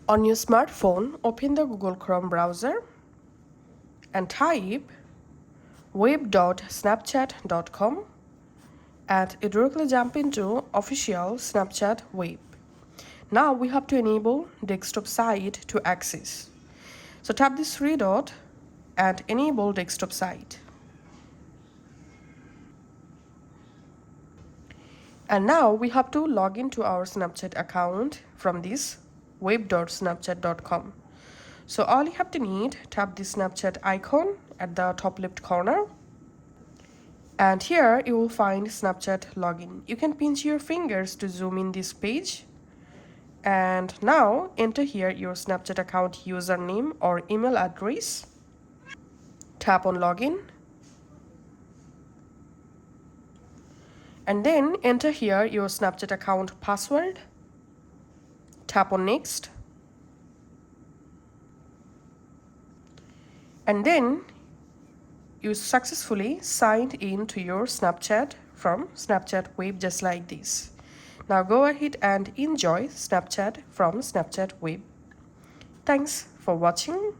On your smartphone, open the Google Chrome browser and type web.snapchat.com, and it directly jump into official Snapchat web. Now we have to enable desktop site to access. So tap this three dot and enable desktop site. And now we have to log into our Snapchat account from this web.snapchat.com. So all you have to need, tap the Snapchat icon at the top left corner. And here you will find Snapchat login. You can pinch your fingers to zoom in this page. And now enter here your Snapchat account username or email address. Tap on login. And then enter here your Snapchat account password. Tap on next. And then you successfully signed in to your Snapchat from Snapchat web, just like this. Now go ahead and enjoy Snapchat from Snapchat web. Thanks for watching.